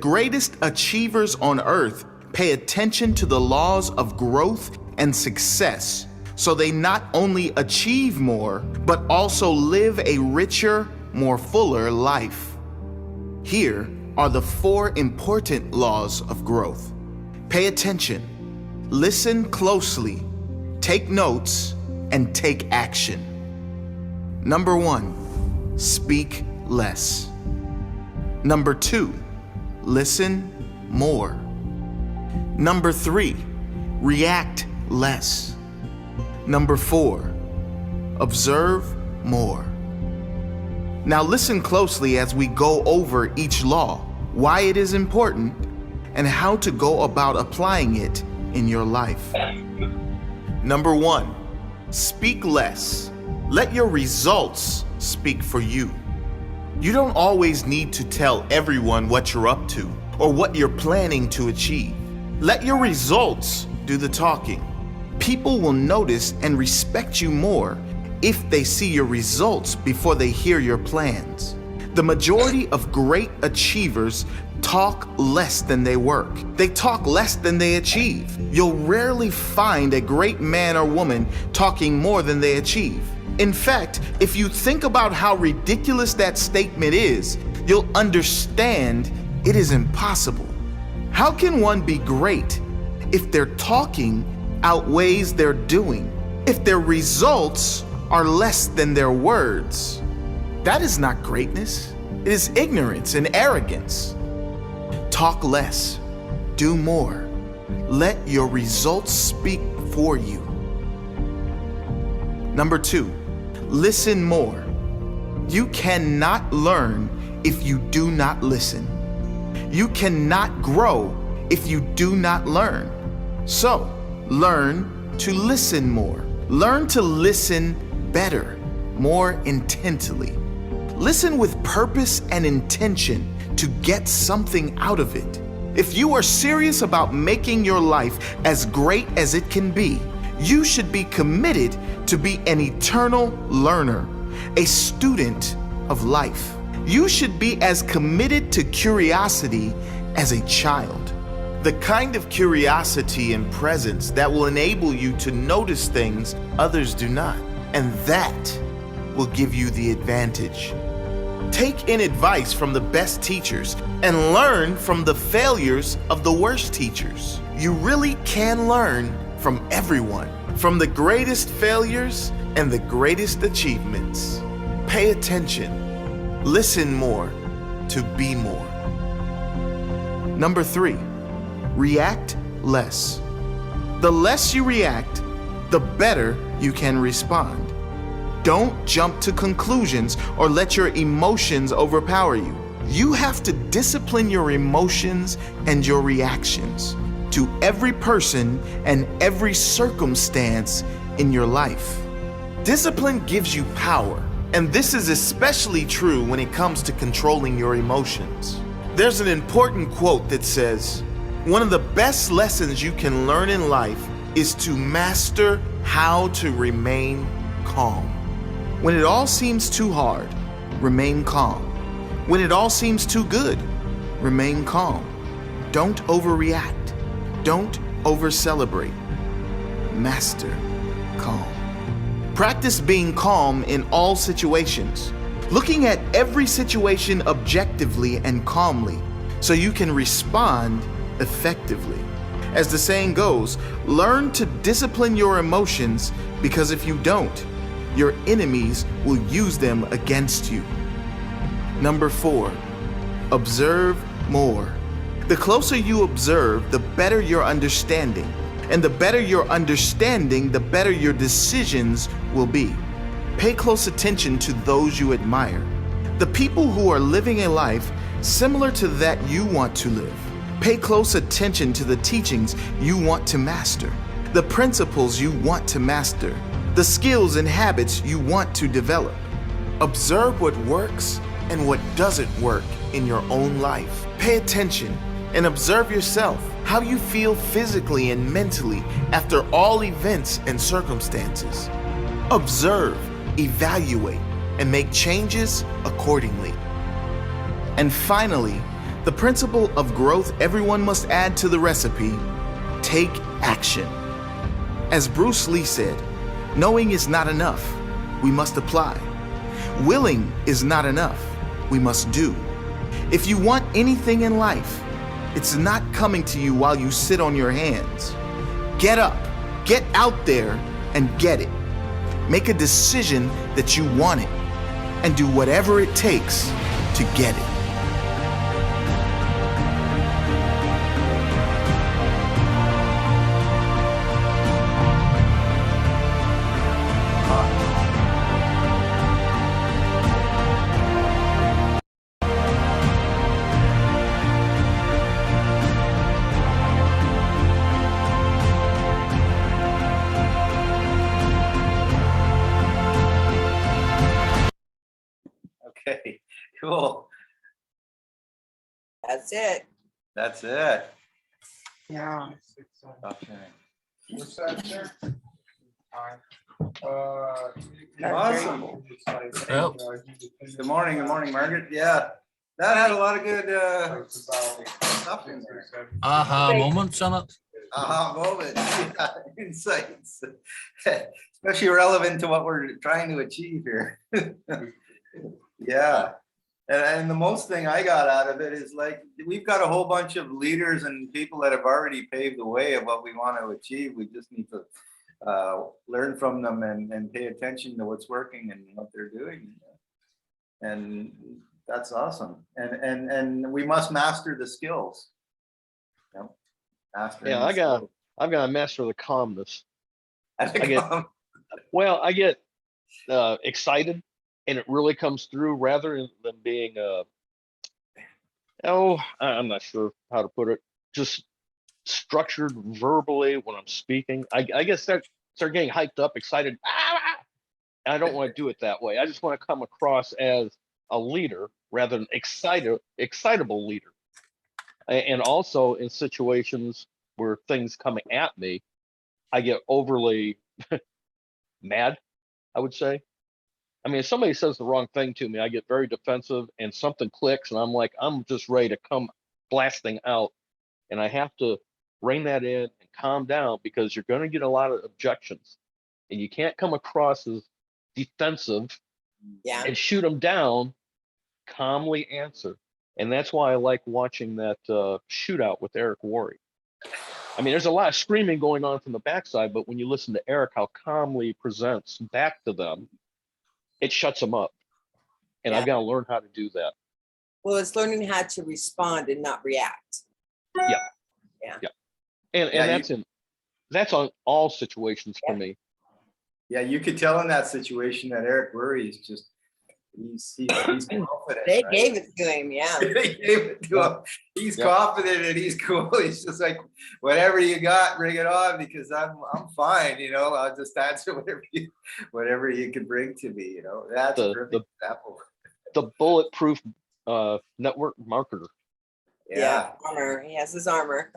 Greatest achievers on earth pay attention to the laws of growth and success, so they not only achieve more, but also live a richer, more fuller life. Here are the 4 important laws of growth. Pay attention, listen closely, take notes, and take action. Number 1, speak less. Number 2, listen more. Number 3, react less. Number 4, observe more. Now listen closely as we go over each law, why it is important, and how to go about applying it in your life. Number 1, speak less. Let your results speak for you. You don't always need to tell everyone what you're up to or what you're planning to achieve. Let your results do the talking. People will notice and respect you more if they see your results before they hear your plans. The majority of great achievers talk less than they work. They talk less than they achieve. You'll rarely find a great man or woman talking more than they achieve. In fact, if you think about how ridiculous that statement is, you'll understand it is impossible. How can one be great if their talking outweighs their doing? If their results are less than their words? That is not greatness. It is ignorance and arrogance. Talk less, do more. Let your results speak for you. Number 2, listen more. You cannot learn if you do not listen. You cannot grow if you do not learn. So, learn to listen more. Learn to listen better, more intently. Listen with purpose and intention to get something out of it. If you are serious about making your life as great as it can be, you should be committed to be an eternal learner, a student of life. You should be as committed to curiosity as a child. The kind of curiosity and presence that will enable you to notice things others do not, and that will give you the advantage. Take in advice from the best teachers and learn from the failures of the worst teachers. You really can learn from everyone, from the greatest failures and the greatest achievements. Pay attention, listen more to be more. Number 3, react less. The less you react, the better you can respond. Don't jump to conclusions or let your emotions overpower you. You have to discipline your emotions and your reactions to every person and every circumstance in your life. Discipline gives you power, and this is especially true when it comes to controlling your emotions. There's an important quote that says, "One of the best lessons you can learn in life is to master how to remain calm." When it all seems too hard, remain calm. When it all seems too good, remain calm. Don't overreact. Don't over-celebrate. Master calm. Practice being calm in all situations, looking at every situation objectively and calmly so you can respond effectively. As the saying goes, learn to discipline your emotions, because if you don't, your enemies will use them against you. Number 4, observe more. The closer you observe, the better your understanding. And the better your understanding, the better your decisions will be. Pay close attention to those you admire, the people who are living a life similar to that you want to live. Pay close attention to the teachings you want to master, the principles you want to master, the skills and habits you want to develop. Observe what works and what doesn't work in your own life. Pay attention and observe yourself, how you feel physically and mentally after all events and circumstances. Observe, evaluate, and make changes accordingly. And finally, The principle of growth everyone must add to the recipe: take action. As Bruce Lee said, knowing is not enough, we must apply. Willing is not enough, we must do. If you want anything in life, it's not coming to you while you sit on your hands. Get up, get out there, and get it. Make a decision that you want it, and do whatever it takes to get it. Okay, cool. That's it. That's it. Yeah. Okay. What's that, sir? Awesome. Yep. Good morning, Margaret. Yeah, that had a lot of good stuff in there. Aha moments on it. Aha moments, yeah, insights, especially relevant to what we're trying to achieve here. Yeah, and the most thing I got out of it is, like, we've got a whole bunch of leaders and people that have already paved the way of what we want to achieve. We just need to learn from them and pay attention to what's working and what they're doing. And that's awesome. And we must master the skills. You know, Yeah, I've got to master the calmness. I get excited, and it really comes through, rather than being I'm not sure how to put it, just structured verbally when I'm speaking. I guess that start getting hyped up, excited. I don't want to do it that way. I just want to come across as a leader rather than excitable leader. And also in situations where things coming at me, I get overly mad, I would say. I mean, if somebody says the wrong thing to me, I get very defensive, and something clicks, and I'm like, I'm just ready to come blasting out. And I have to rein that in and calm down, because you're going to get a lot of objections, and you can't come across as defensive and shoot them down. Calmly answer. And that's why I like watching that shootout with Eric Worre. I mean, there's a lot of screaming going on from the backside, but when you listen to Eric, how calmly he presents back to them, it shuts them up. And I've got to learn how to do that. Well, it's learning how to respond and not react. Yeah. And that's on all situations for me. Yeah, you could tell in that situation that Eric Worre is just, he's confident. They gave it to him, yeah. They gave it to him. He's confident and he's cool. He's just like, whatever you got, bring it on, because I'm fine, you know. I'll just answer whatever you can bring to me, you know. That's a perfect example. The bulletproof network marketer. Yeah, armor. He has his armor.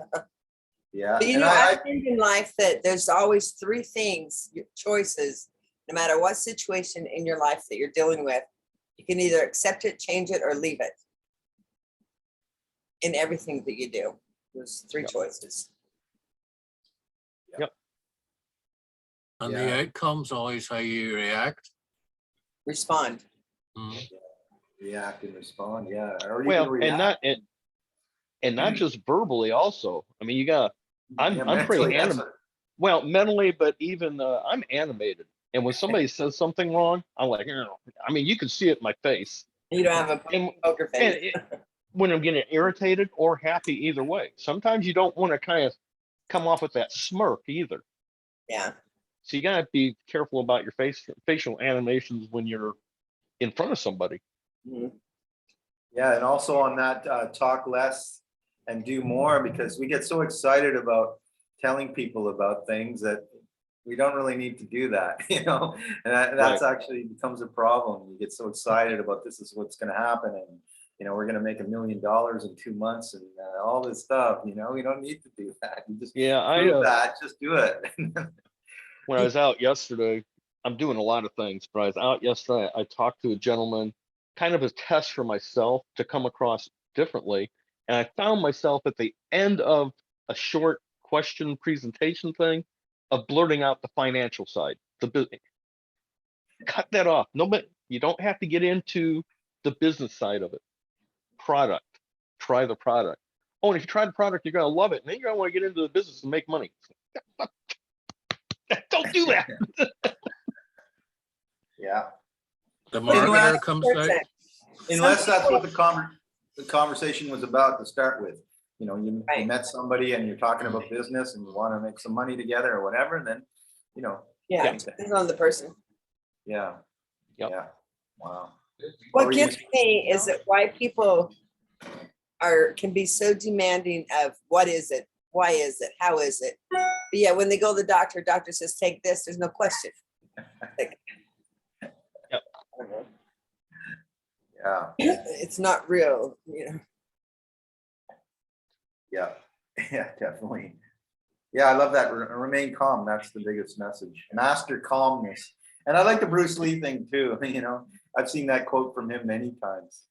Yeah. But you know, I think in life that there's always three things, choices, no matter what situation in your life that you're dealing with. You can either accept it, change it, or leave it. In everything that you do, there's three choices. Yep. And the outcome's always how you react. Respond. React and respond. Yeah. And not just verbally. Also, I mean, I'm pretty animated. Well, mentally, but even I'm animated. And when somebody says something wrong, I'm like, I mean, you can see it in my face. You don't have a poker face. When I'm getting irritated or happy, either way. Sometimes you don't want to kind of come off with that smirk either. Yeah. So you gotta be careful about your facial animations when you're in front of somebody. Mm-hmm. Yeah, and also on that, talk less and do more, because we get so excited about telling people about things that we don't really need to do that, you know, and that's actually becomes a problem. You get so excited about this is what's going to happen, and you know, we're going to make $1 million in 2 months and all this stuff. You know, we don't need to do that. You just just do it. When I was out yesterday, I'm doing a lot of things, but I was out yesterday. I talked to a gentleman, kind of a test for myself to come across differently. And I found myself at the end of a short question presentation thing of blurting out the financial side, the business. Cut that off. No, but you don't have to get into the business side of it. Product, try the product. Oh, and if you try the product, you're gonna love it, and then you're gonna want to get into the business and make money. Don't do that. Yeah. The Unless- marketer comes out. Unless that's what the conversation was about to start with. You know, you Right. met somebody and you're talking about business and you want to make some money together or whatever, and then, you know, Yeah, Yeah. it depends on the person. yeah. Yep. Yeah. Wow. What were you gets gonna me is that why people can be so demanding of what is it, why is it, how is it? But yeah, when they go to the doctor says take this, there's no question. Like, Yep. I don't know. Yeah. It's not real, you know. Yeah. Yeah, definitely. Yeah, I love that. Remain calm. That's the biggest message. Master calmness. And I like the Bruce Lee thing too. You know, I've seen that quote from him many times.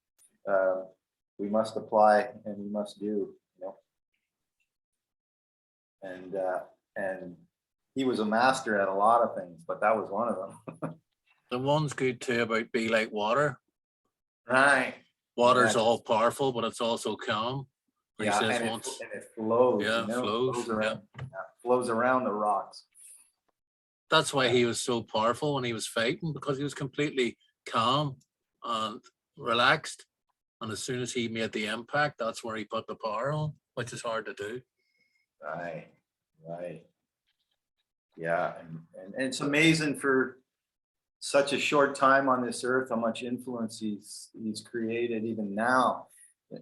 We must apply and we must do, you know. And he was a master at a lot of things, but that was one of them. The one's good too about be like water. Right. Water's Yeah. all powerful, but it's also calm. He Yeah, says and once. it flows. Yeah, you know, flows, around, flows around the rocks. That's why he was so powerful when he was fighting, because he was completely calm and relaxed. And as soon as he made the impact, that's where he put the power on, which is hard to do. Right. Right. Yeah, and it's amazing for such a short time on this earth how much influence he's created even now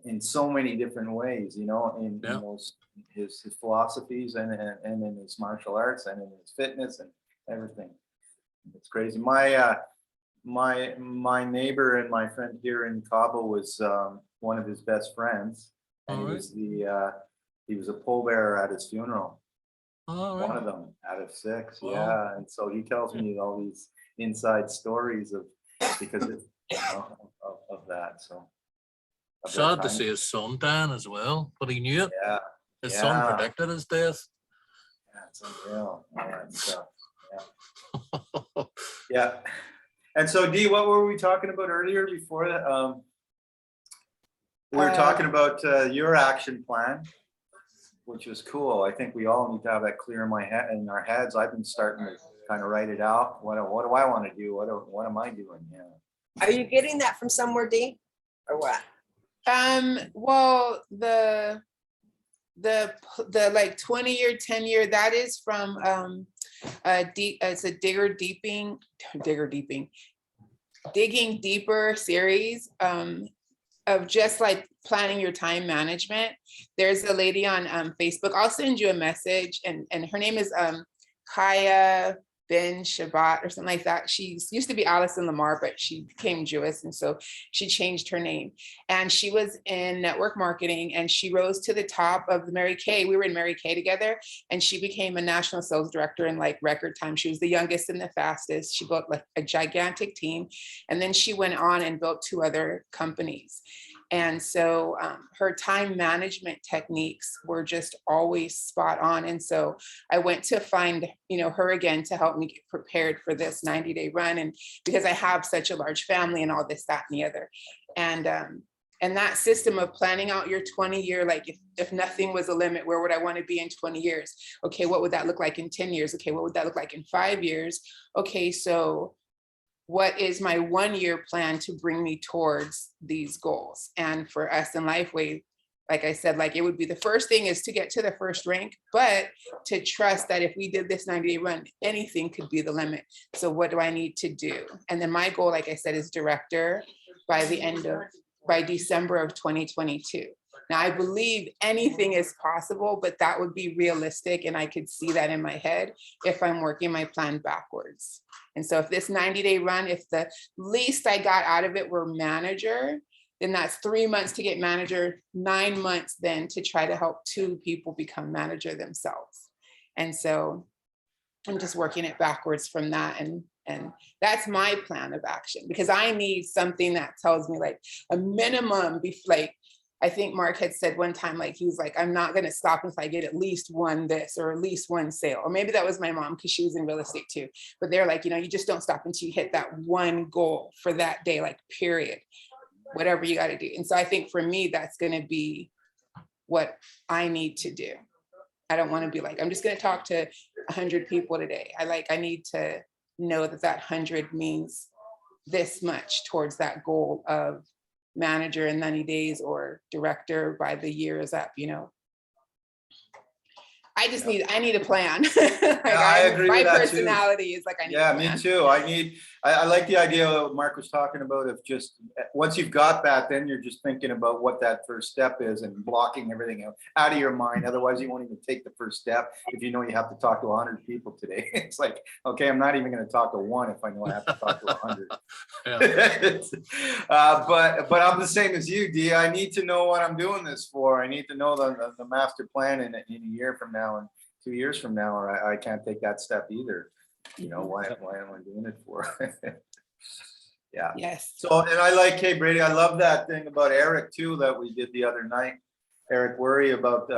in so many different ways, you know, in those his philosophies and in his martial arts and in his fitness and everything. It's crazy. My neighbor and my friend here in Cabo was one of his best friends, and All he right. was he was a pallbearer at his funeral. All One right. of them out of 6. Wow. Yeah. And so he tells me all these inside stories of because of that. So of their Sad to time. see his son dying as well, but he knew it. Yeah. His son Yeah. predicted his death. Yeah, it's unreal. All that stuff. Yeah. Yeah. And so Dee, what were we talking about earlier before that? We were talking about your action plan, which was cool. I think we all need to have that clear in our heads. I've been starting to kind of write it out. What do I want to do? What am I doing? Yeah. Are you getting that from somewhere, Dee? Or what? Well, the like 20-year, 10-year, that is from it's a digging deeper series of just like planning your time management. There's a lady on Facebook. I'll send you a message, and her name is Kaya Ben Shabbat or something like that. She used to be Alison Lamar, but she became Jewish, and so she changed her name. And she was in network marketing, and she rose to the top of the Mary Kay. We were in Mary Kay together, and she became a national sales director in like record time. She was the youngest and the fastest. She built like a gigantic team, and then she went on and built 2 other companies. And so her time management techniques were just always spot on. And so I went to find, her again to help me get prepared for this 90-day run. And because I have such a large family and all this, that, and the other. And that system of planning out your 20-year, like if nothing was a limit, where would I want to be in 20 years? Okay, what would that look like in 10 years? Okay, what would that look like in 5 years? Okay, so what is my 1-year plan to bring me towards these goals? And for us in Lifeway, like I said, like it would be the first thing is to get to the first rank, but to trust that if we did this 90-day run, anything could be the limit. So what do I need to do? And then my goal, like I said, is director by December of 2022. Now, I believe anything is possible, but that would be realistic. And I could see that in my head if I'm working my plan backwards. And so if this 90-day run, if the least I got out of it were manager, then that's 3 months to get manager, 9 months then to try to help 2 people become manager themselves. And so I'm just working it backwards from that. And that's my plan of action, because I need something that tells me like a minimum, like I think Mark had said one time, like, he was like, I'm not going to stop until I get at least one this or at least one sale. Or maybe that was my mom because she was in real estate too. But they're like, you know, you just don't stop until you hit that one goal for that day, like, period, whatever you got to do. And so I think for me, that's going to be what I need to do. I don't want to be like, I'm just going to talk to 100 people today. I need to know that that 100 means this much towards that goal of manager in 90 days or director by the year is up, you know. I need a plan. Like, I agree my with that too. personality is like, I need Yeah, a plan. me too. I like the idea of what Mark was talking about of just, once you've got that, then you're just thinking about what that first step is and blocking everything out of your mind. Otherwise, you won't even take the first step if you know you have to talk to 100 people today. It's like, okay, I'm not even going to talk to one if I know I have to talk to 100. But I'm the same as you, D. I need to know what I'm doing this for. I need to know the master plan in a year from now and 2 years from now, or I can't take that step either. You know, why am I doing it for? Yeah. Yes. So, and I like, hey, Brady, I love that thing about Eric too, that we did the other night. Eric Worry about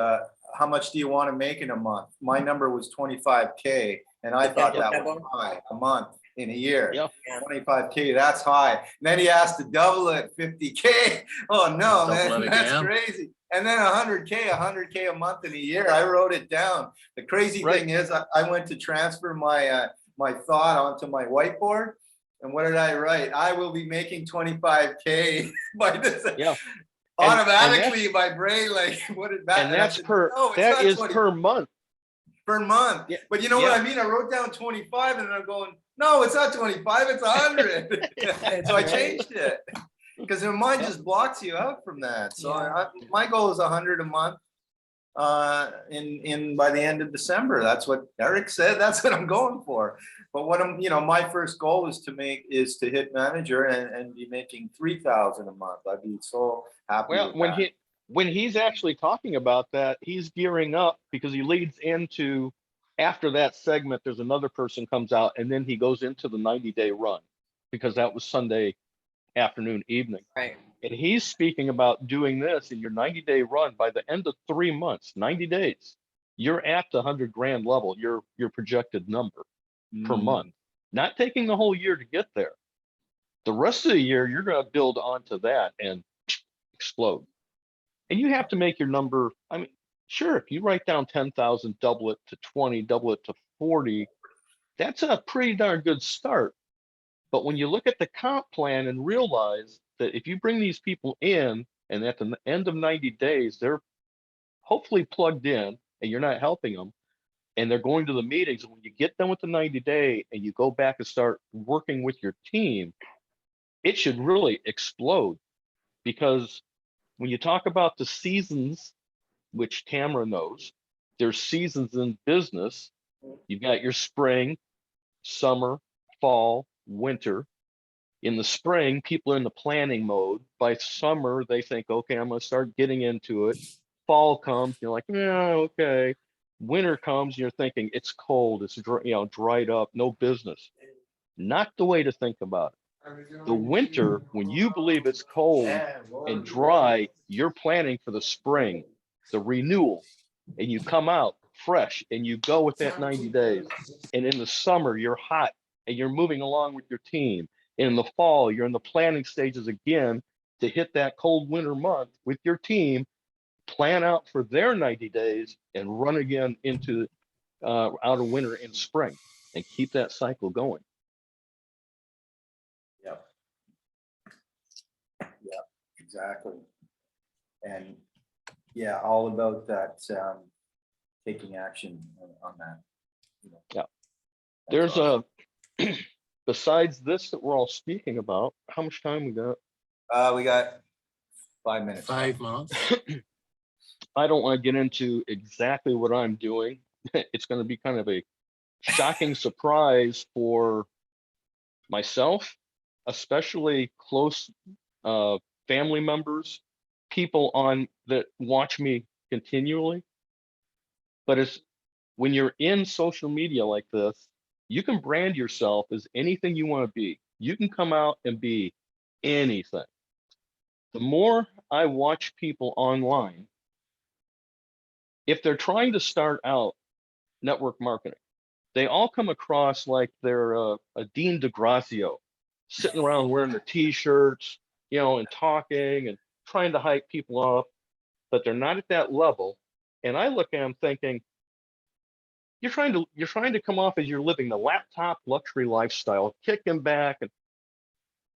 how much do you want to make in a month? My number was 25K, and I thought that was high a month in a year. Yeah. 25K, that's high. And then he asked to double it, 50K. Oh no, man, that's crazy. And then 100K a month in a year. I wrote it down. The crazy thing is, I went to transfer my my thought onto my whiteboard. And what did I write? I will be making 25K by this. Yeah. Automatically, my brain, like, what did that? And that's per, no, that is per month. Per month. Yeah. But you know what I mean? I wrote down 25 and I'm going, no, it's not 25, it's 100. So I changed it because your mind just blocks you out from that. So my goal is 100 a month in by the end of December. That's what Eric said. That's what I'm going for. But what I'm, you know, my first goal is to hit manager and be making 3,000 a month. I'd be so happy. Well, with when he's actually talking about that, he's gearing up because he leads into, after that segment, there's another person comes out and then he goes into the 90-day run because that was Sunday afternoon, evening. Right. And he's speaking about doing this in your 90-day run. By the end of 3 months, 90 days, you're at the 100 grand level, your projected number per month, not taking the whole year to get there. The rest of the year, you're going to build onto that and explode. And you have to make your number. I mean, sure, if you write down 10,000, double it to 20, double it to 40, that's a pretty darn good start. But when you look at the comp plan and realize that if you bring these people in and at the end of 90 days, they're hopefully plugged in and you're not helping them and they're going to the meetings, and when you get done with the 90-day and you go back and start working with your team, it should really explode. Because when you talk about the seasons, which Tamara knows, there's seasons in business. You've got your spring, summer, fall, winter. In the spring, people are in the planning mode. By summer, they think, okay, I'm going to start getting into it. Fall comes, you're like, yeah, okay. Winter comes, you're thinking it's cold, it's dried up, no business. Not the way to think about it. The winter, when you believe it's cold and dry, you're planning for the spring, the renewal, and you come out fresh and you go with that 90 days. And in the summer, you're hot and you're moving along with your team. In the fall, you're in the planning stages again to hit that cold winter month with your team, plan out for their 90 days and run again into out of winter and spring and keep that cycle going. Yep. Yep, exactly. And yeah, all about that, taking action on that. You know, yeah. There's awesome. Besides this that we're all speaking about, how much time we got? We got 5 minutes. 5 months. I don't want to get into exactly what I'm doing. It's going to be kind of a shocking surprise for myself, especially close family members, people that watch me continually. But it's when you're in social media like this, you can brand yourself as anything you want to be. You can come out and be anything. The more I watch people online, if they're trying to start out network marketing, they all come across like they're a Dean DeGrazio, sitting around wearing their t-shirts, and talking and trying to hype people up, but they're not at that level. And I look at them thinking, you're trying to come off as you're living the laptop luxury lifestyle, kicking back, and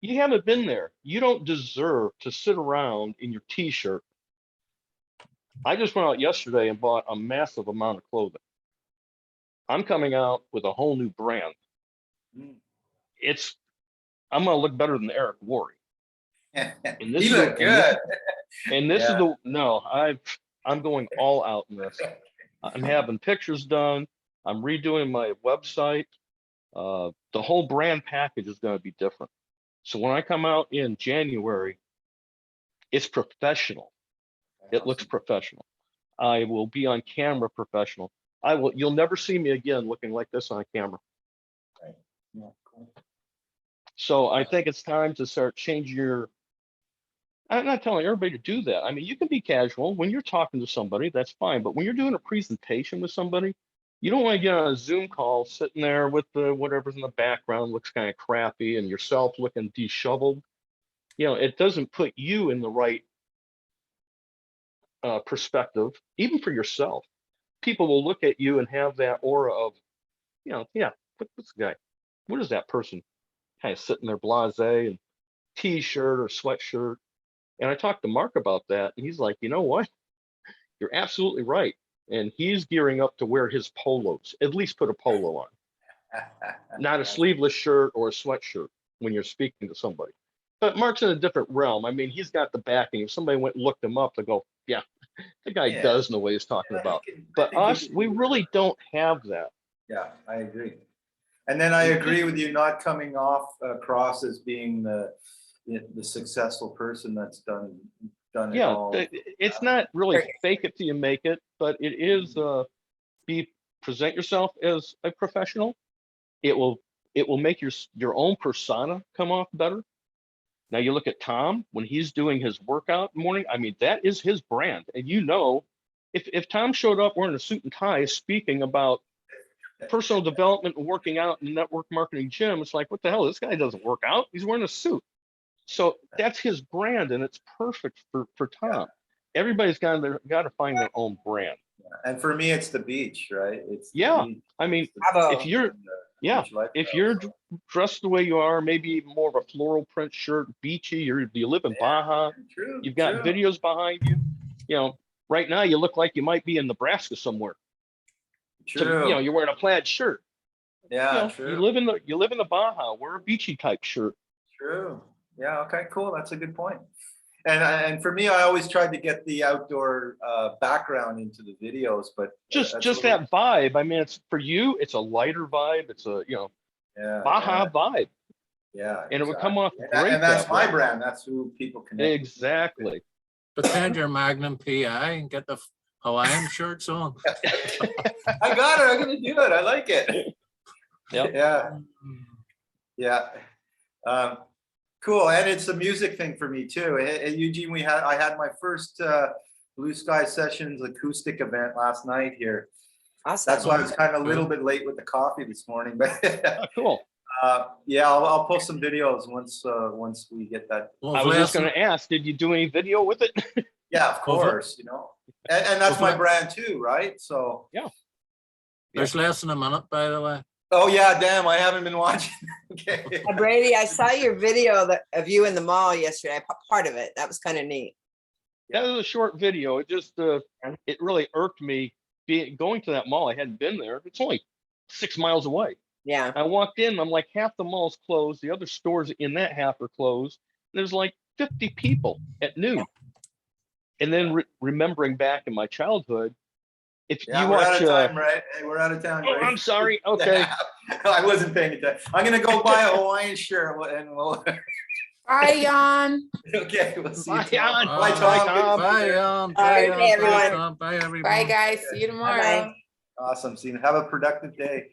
you haven't been there. You don't deserve to sit around in your t-shirt. I just went out yesterday and bought a massive amount of clothing. I'm coming out with a whole new brand. I'm gonna look better than Eric Worre. And this You look good. And this Yeah. is I'm going all out in this. I'm having pictures done. I'm redoing my website. The whole brand package is going to be different. So when I come out in January, it's professional. It looks professional. I will be on camera professional. You'll never see me again looking like this on camera. Right. Yeah, cool. So I think it's time to start changing I'm not telling everybody to do that. I mean, you can be casual when you're talking to somebody, that's fine. But when you're doing a presentation with somebody, you don't want to get on a Zoom call sitting there with whatever's in the background looks kind of crappy and yourself looking disheveled. It doesn't put you in the right perspective, even for yourself. People will look at you and have that aura of, yeah, what's the guy? What is that person? Kind of sitting there blasé and t-shirt or sweatshirt. And I talked to Mark about that, and he's like, you know what? You're absolutely right. And he's gearing up to wear his polos, at least put a polo on, not a sleeveless shirt or a sweatshirt when you're speaking to somebody. But Mark's in a different realm. I mean, he's got the backing. If somebody went and looked him up, they go, yeah, the guy does know what he's talking about. But us, we really don't have that. Yeah, I agree. And then I agree with you not coming across as being the successful person that's done it all. It's not really fake it till you make it, but it is present yourself as a professional. It will make your own persona come off better. Now you look at Tom when he's doing his workout in the morning. I mean, that is his brand. And if Tom showed up wearing a suit and tie speaking about personal development and working out in the network marketing gym, it's like, what the hell? This guy doesn't work out. He's wearing a suit. So that's his brand, and it's perfect for Tom. Everybody's got to find their own brand. And for me, it's the beach, right? I mean, if you're dressed the way you are, maybe more of a floral print shirt, beachy, you live in Baja, you've got videos behind you. Right now you look like you might be in Nebraska somewhere. True. So, you're wearing a plaid shirt. Yeah, true. You live in the Baja, wear a beachy type shirt. True. Yeah. Okay. Cool. That's a good point. And for me, I always tried to get the outdoor background into the videos, but just that vibe. I mean, it's for you. It's a lighter vibe. It's a Baja vibe. Yeah. And it would come off great. And that's my brand. That's who people connect. Exactly. Pretend you're Magnum PI and get the Hawaiian shirts on. I got it. I'm gonna do it. I like it. Yep. Yeah. Cool. And it's a music thing for me too. At Eugene, I had my first Blue Sky Sessions acoustic event last night here. Awesome. That's why I was kind of a little bit late with the coffee this morning. But cool. I'll post some videos once we get that. Well, I was just going to ask, did you do any video with it? Yeah, of course. And that's my brand too, right? So yeah. There's less than a minute, by the way. Oh yeah, damn! I haven't been watching. Okay. Brady, I saw your video of you in the mall yesterday. Part of it. That was kind of neat. That was a short video. It just it really irked me going to that mall. I hadn't been there. It's only 6 miles away. Yeah. I walked in. I'm like, half the mall's closed. The other stores in that half are closed. There's like 50 people at noon. Yeah. And then remembering back in my childhood, if you watch, we're out of time, right? Hey, we're out of time. Oh, right? I'm sorry. Okay. I wasn't paying attention. I'm gonna go buy a Hawaiian shirt and we'll. Bye, Jan. Okay, we'll see. Bye, Jan. Bye, Tom. Bye, Jan. Bye, everyone. Bye, everyone. Bye, guys. See you tomorrow. Bye-bye. Awesome. See you. Have a productive day.